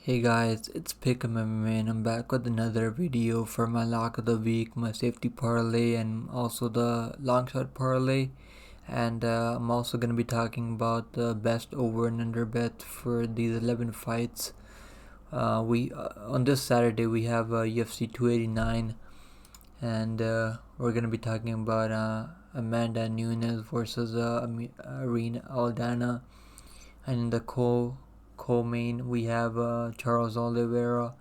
Hey guys, it's Pick'em MMA and I'm back with another video for my lock of the week, my safety parlay and also the long shot parlay. And I'm also going to be talking about the best over and under bet for these 11 fights. We On this Saturday we have UFC 289 and we're going to be talking about Amanda Nunes versus Irene Aldana. And in the co-main we have Charles Oliveira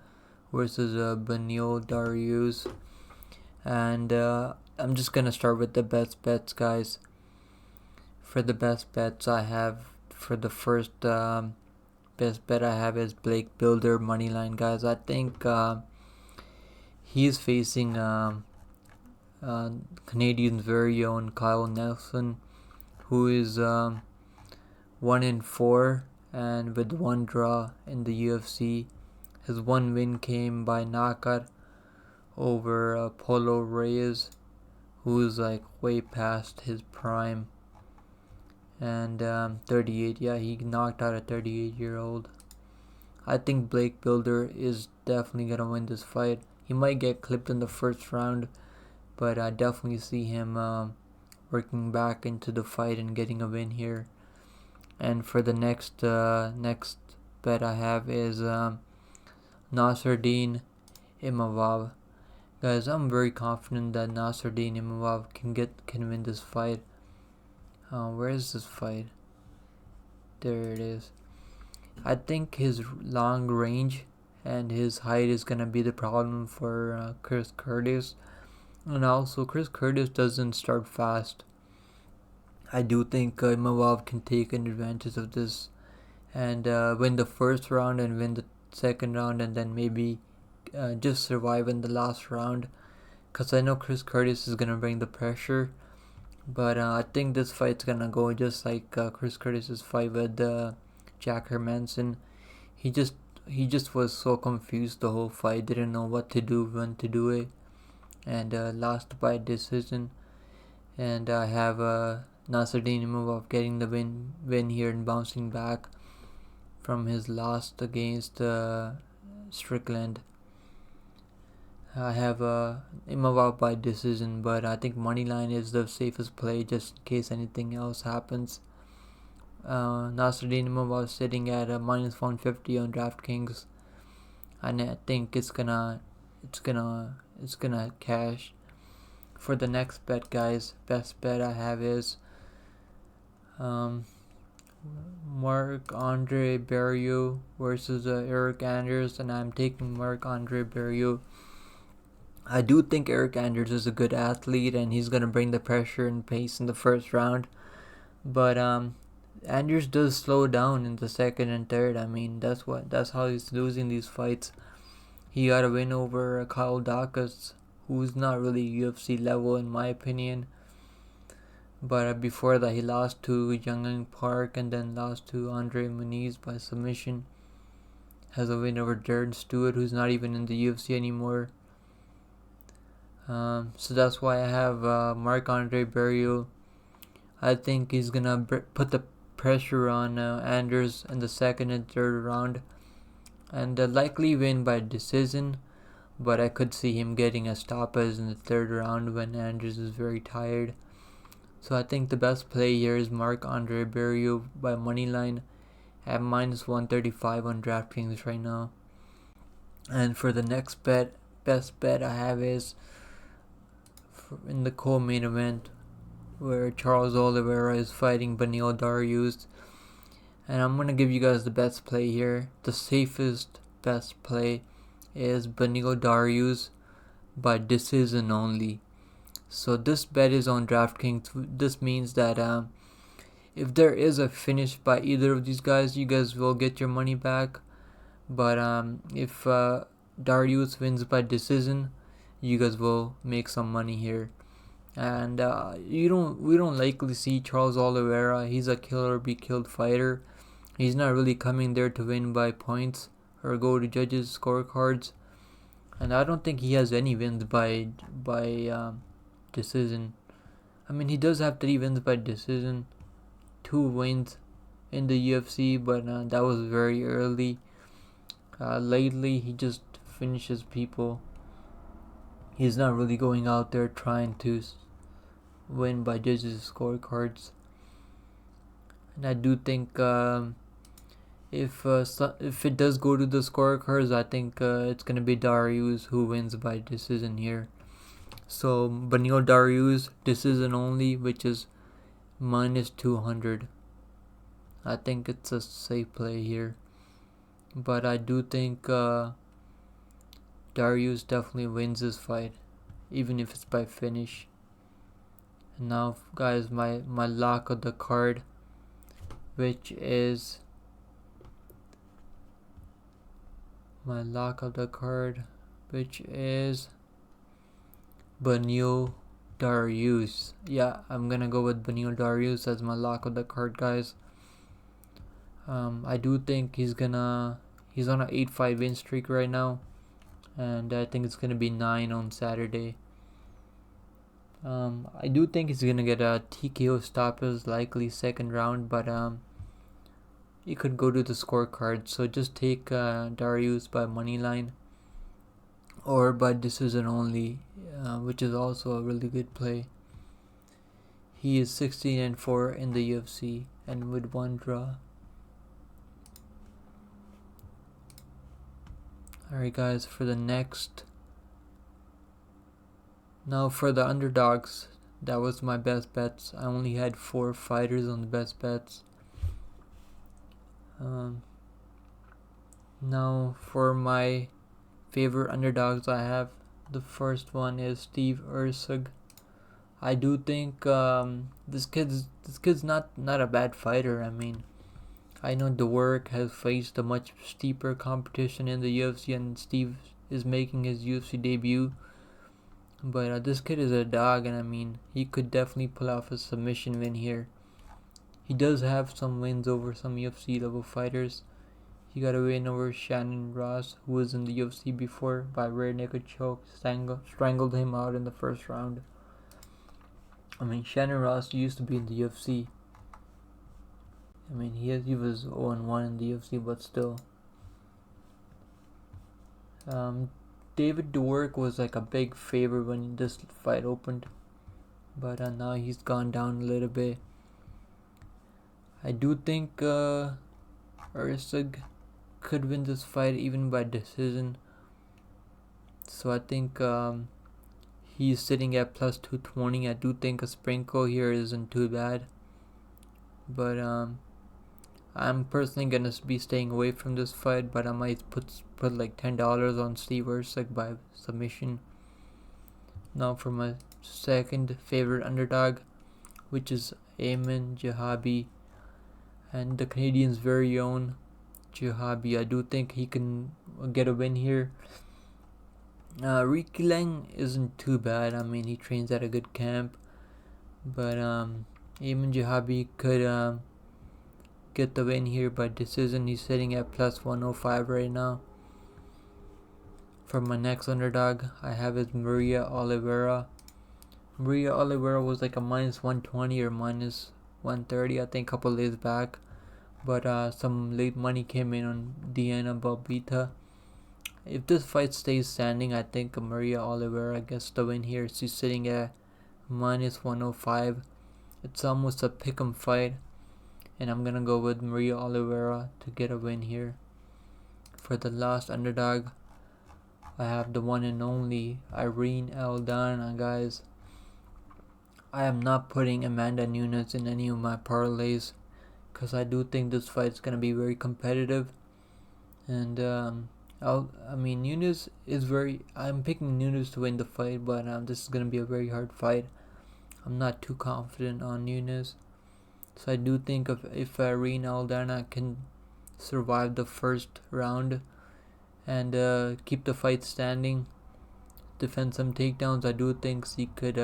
versus Benil Darius. And I'm just gonna start with the best bets, guys. For the best bets I have, for the first best bet I have is Blake Builder moneyline, guys. I think he's facing Canadian's very own Kyle Nelson, who is 1-4 and with one draw in the UFC. His one win came by knockout over Polo Reyes, who's like way past his prime. And 38, yeah, he knocked out a 38-year-old. I think Blake Builder is definitely gonna win this fight. He might get clipped in the first round, but I definitely see him working back into the fight and getting a win here. And for the next bet I have is Nasruddin Imavov. Guys, I'm very confident that Nasruddin Imavov can win this fight. Where is this fight? There it is. I think his long range and his height is gonna be the problem for Chris Curtis. And also, Chris Curtis doesn't start fast. I do think Imavov can take an advantage of this and win the first round and win the second round, and then maybe just survive in the last round. Because I know Chris Curtis is going to bring the pressure. But I think this fight's going to go just like Chris Curtis's fight with Jack Hermanson. He just was so confused the whole fight, didn't know what to do, when to do it, and lost by decision. And I have Nasruddin Imavov getting the win here and bouncing back from his loss against Strickland. I have Imavov by decision, but I think moneyline is the safest play just in case anything else happens. Nasruddin Imavov sitting at minus 150 on DraftKings, and I think it's gonna cash. For the next bet, guys, best bet I have is Marc-Andre Barriault versus Eric Anders, and I'm taking Marc-Andre Barriault. I do think Eric Anders is a good athlete and he's gonna bring the pressure and pace in the first round, but Anders does slow down in the second and third. I mean, that's how he's losing these fights. He got a win over Kyle Dawkins, who's not really UFC level in my opinion. But before that, he lost to Young Park and then lost to Andre Muniz by submission. Has a win over Jared Stewart, who's not even in the UFC anymore. So that's why I have Marc-Andre Barriault. I think he's gonna put the pressure on Anders in the second and third round, and likely win by decision. But I could see him getting a stoppage in the third round when Anders is very tired. So I think the best play here is Marc-Andre Barriault by moneyline at minus 135 on DraftKings right now. And for the next best bet I have is in the co-main event where Charles Oliveira is fighting Benil Darius. And I'm going to give you guys the best play here. The safest best play is Benil Darius by decision only. So this bet is on DraftKings. This means that if there is a finish by either of these guys, you guys will get your money back. But if Darius wins by decision, you guys will make some money here. And we don't likely see Charles Oliveira. He's a kill or be killed fighter. He's not really coming there to win by points or go to judges' scorecards. And I don't think he has any wins by decision. I mean, he does have 3 wins by decision, 2 wins in the UFC, but that was very early. Lately, he just finishes people. He's not really going out there trying to win by judges' scorecards. And I do think if it does go to the scorecards, I think it's gonna be Darius who wins by decision here. So Benil Darius decision only, which is minus 200. I think it's a safe play here, but I do think Darius definitely wins this fight, even if it's by finish. And now, guys, my lock of the card, which is Benil Darius. Yeah, I'm gonna go with Benil Darius as my lock of the card, guys. I do think he's on a 8-5 win streak right now, and I think it's gonna be 9 on Saturday. I do think he's gonna get a TKO stoppage, likely second round, but you could go to the scorecard. So just take Darius by money line or by decision only, which is also a really good play. He is 16-4 in the UFC and with 1 draw. Alright, guys, for the next. Now for the underdogs, that was my best bets. I only had 4 fighters on the best bets. Now for my favorite underdogs, I have the first one is Steve Ursug. I do think this kid's not a bad fighter. I mean, I know Dwork has faced a much steeper competition in the UFC, and Steve is making his UFC debut. But this kid is a dog, and I mean, he could definitely pull off a submission win here. He does have some wins over some UFC level fighters. He got a win over Shannon Ross, who was in the UFC before, by rear naked choke, strangled him out in the first round. I mean, Shannon Ross used to be in the UFC. I mean, he was 0-1 in the UFC, but still. David Dwork was like a big favorite when this fight opened, but now he's gone down a little bit. I do think Ursug could win this fight even by decision. So I think he's sitting at plus 220. I do think a sprinkle here isn't too bad, but I'm personally gonna be staying away from this fight. But I might put like $10 on Steve Ursug by submission. Now for my second favorite underdog, which is Ayman Jahabi, and the Canadians' very own Jahabi. I do think he can get a win here. Ricky Lang isn't too bad. I mean, he trains at a good camp, but Ayman Jahabi could get the win here by decision. He's sitting at plus 105 right now. For my next underdog, I have is Maria Oliveira. Maria Oliveira was like a minus 120 or minus 130, I think, a couple days back. But some late money came in on Diana Balbita. If this fight stays standing, I think Maria Oliveira gets the win here. She's sitting at minus 105. It's almost a pick'em fight, and I'm gonna go with Maria Oliveira to get a win here. For the last underdog, I have the one and only Irene Aldana, guys. I am not putting Amanda Nunes in any of my parlays, because I do think this fight is going to be very competitive. And Nunes is I'm picking Nunes to win the fight, but this is going to be a very hard fight. I'm not too confident on Nunes. So I do think if Irene Aldana can survive the first round and keep the fight standing, defend some takedowns, I do think she could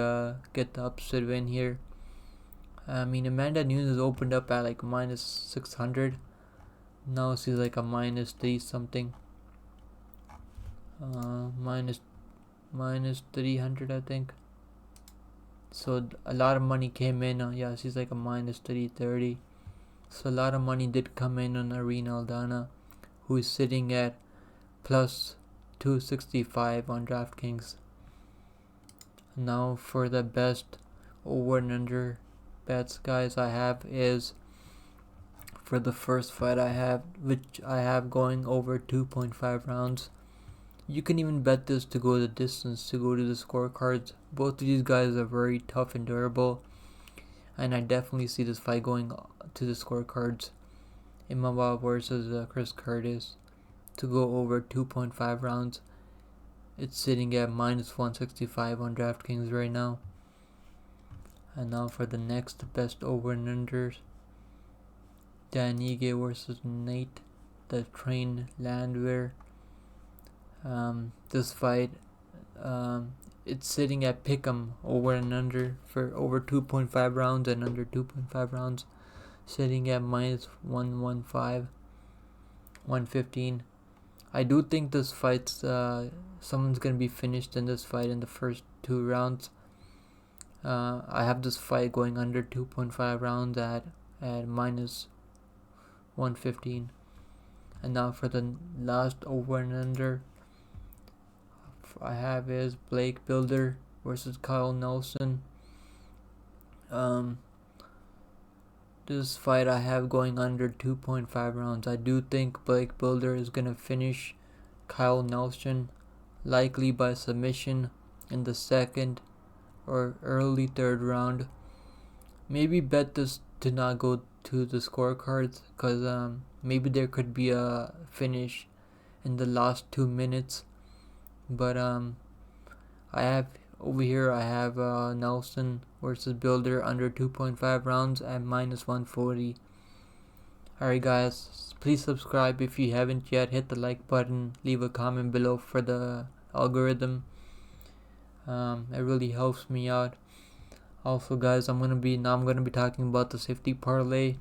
get the upset win here. I mean, Amanda Nunes opened up at like minus 600. Now she's like a minus 3 something. Minus 300, I think. So a lot of money came in. Yeah, she's like a minus 330. So a lot of money did come in on Irene Aldana, who is sitting at plus 265 on DraftKings. Now for the best over and under bets, guys, I have is for the first fight which I have going over 2.5 rounds. You can even bet this to go the distance, to go to the scorecards. Both of these guys are very tough and durable, and I definitely see this fight going to the scorecards. Imavov versus Chris Curtis to go over 2.5 rounds. It's sitting at minus 165 on DraftKings right now. And now for the next best over and unders. Dan Ige versus Nate the Train Landwehr. This fight, it's sitting at pick'em over and under for over 2.5 rounds and under 2.5 rounds, sitting at minus 115. I do think this fight's someone's gonna be finished in this fight in the first 2 rounds. I have this fight going under 2.5 rounds at minus 115. And now for the last over and under I have is Blake Builder versus Kyle Nelson. This fight I have going under 2.5 rounds. I do think Blake Builder is gonna finish Kyle Nelson, likely by submission in the second or early third round. Maybe bet this to not go to the scorecards, because maybe there could be a finish in the last 2 minutes. But I have over here, I have Nelson versus Builder under 2.5 rounds at minus 140. Alright guys, please subscribe if you haven't yet. Hit the like button, leave a comment below for the algorithm. It really helps me out. Also guys, I'm gonna be talking about the safety parlay.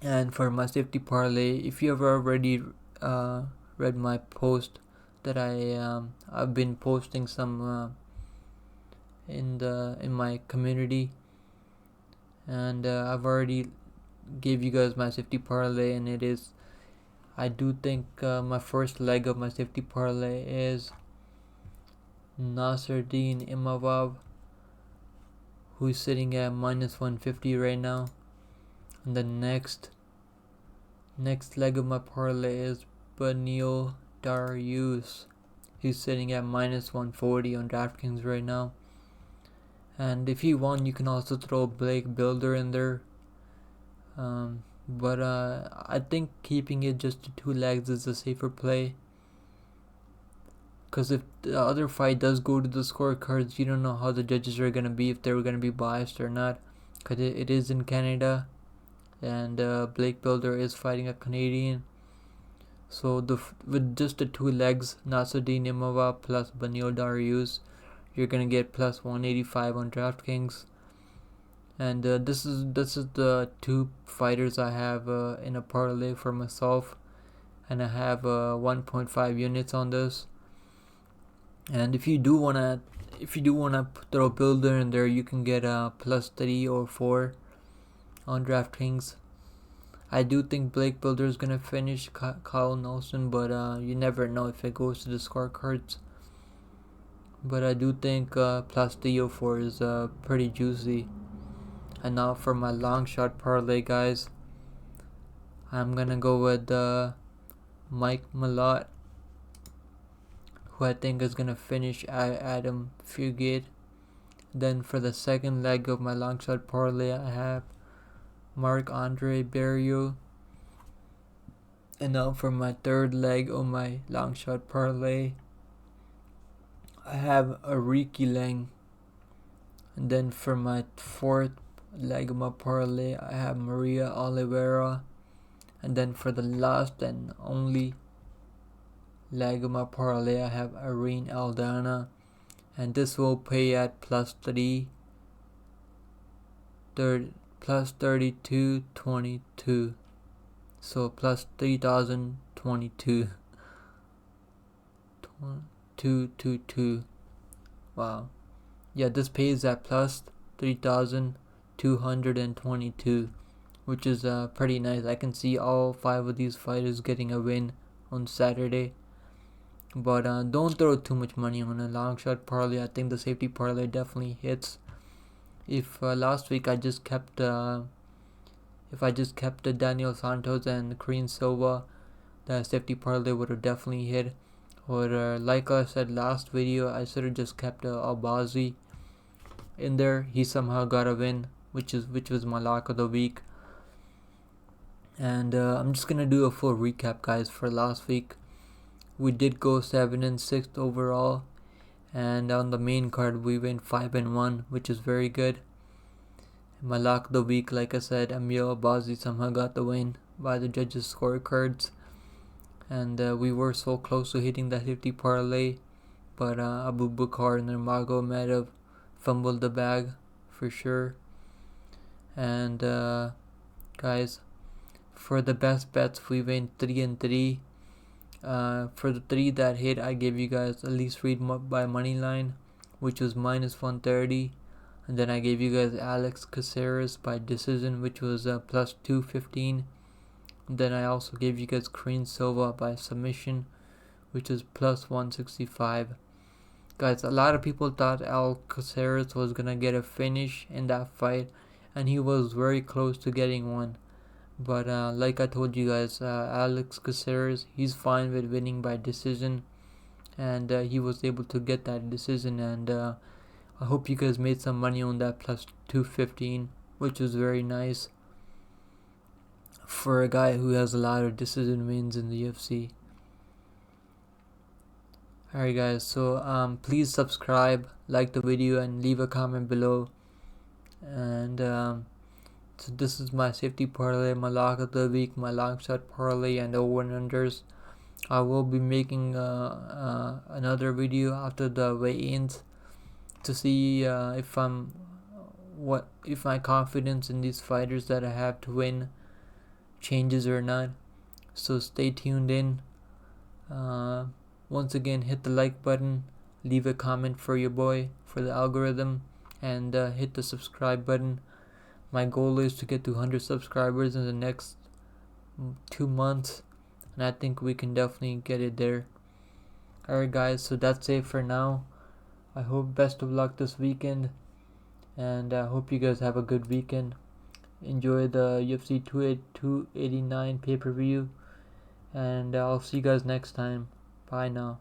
And for my safety parlay, if you have already read my post that I've been posting some in my community, and I've already gave you guys my safety parlay, and I do think my first leg of my safety parlay is Nasruddin Imavov, who's sitting at minus 150 right now. And the next leg of my parlay is Beneil Dariush. He's sitting at minus 140 on DraftKings right now. And if you want, you can also throw Blake Builder in there. But I think keeping it just to 2 legs is a safer play. Because if the other fight does go to the scorecards, you don't know how the judges are going to be, if they're going to be biased or not. Because it is in Canada. And Blake Builder is fighting a Canadian. So with just the 2 legs, Nasruddin Imavov plus Beneil Dariush, you're gonna get plus 185 on DraftKings. And this is the 2 fighters I have in a parlay for myself, and I have 1.5 units on this. And if you do wanna throw Builder in there, you can get plus 3 or 4 on DraftKings. I do think Blake Builder is gonna finish Kyle Nelson, but you never know if it goes to the scorecards. But I do think plus 3 or 4 is pretty juicy. And now for my long shot parlay, guys, I'm gonna go with Mike Malott, who I think is gonna finish Adam Fugate. Then for the second leg of my long shot parlay, I have Marc-Andre Barriault. And now for my third leg of my long shot parlay, I have Ariki Lang. And then for my fourth leg of my parlay, I have Maria Oliveira. And then for the last and only leg of my parlay, I have Irene Aldana. And this will pay at plus 3222. So plus 3022. 222. Wow. Yeah, this pays at plus 3222, which is pretty nice. I can see all 5 of these fighters getting a win on Saturday. But don't throw too much money on a long shot parlay. I think the safety parlay definitely hits. If last week I just kept if I just kept Daniel Santos and Korean Silva, the safety parlay would have definitely hit. Or like I said last video, I should have just kept Albazi in there. He somehow got a win, which was my lock of the week. And I'm just gonna do a full recap, guys. For last week, we did go 7-6 overall, and on the main card we went 5-1, which is very good. My lock of the week, like I said, Emil Albazi somehow got the win by the judges' scorecards, and we were so close to hitting that 50 parlay, but Abu Bakar and Nurmago might have fumbled the bag for sure. And guys, for the best bets, we went 3-3. For the 3 that hit, I gave you guys at least read by money line, which was -130, and then I gave you guys Alex Caceres by decision, which was plus 215. And then I also gave you guys Korean Silva by submission, which was plus 165. Guys, a lot of people thought Alex Caceres was gonna get a finish in that fight, and he was very close to getting one. But like I told you guys, Alex Caceres, he's fine with winning by decision, and he was able to get that decision. And I hope you guys made some money on that plus 215, which was very nice for a guy who has a lot of decision wins in the UFC. Alright guys, so please subscribe, like the video, and leave a comment below. And so this is my safety parlay, my lock of the week, my long shot parlay, and over and unders. I will be making another video after the weigh-ins to see if my confidence in these fighters that I have to win changes or not. So stay tuned in. Once again, hit the like button, leave a comment for your boy for the algorithm, and hit the subscribe button. My goal is to get to 100 subscribers in the next 2 months, and I think we can definitely get it there. Alright guys, so that's it for now. I hope best of luck this weekend, and I hope you guys have a good weekend. Enjoy the UFC 289 pay-per-view, and I'll see you guys next time. Bye now.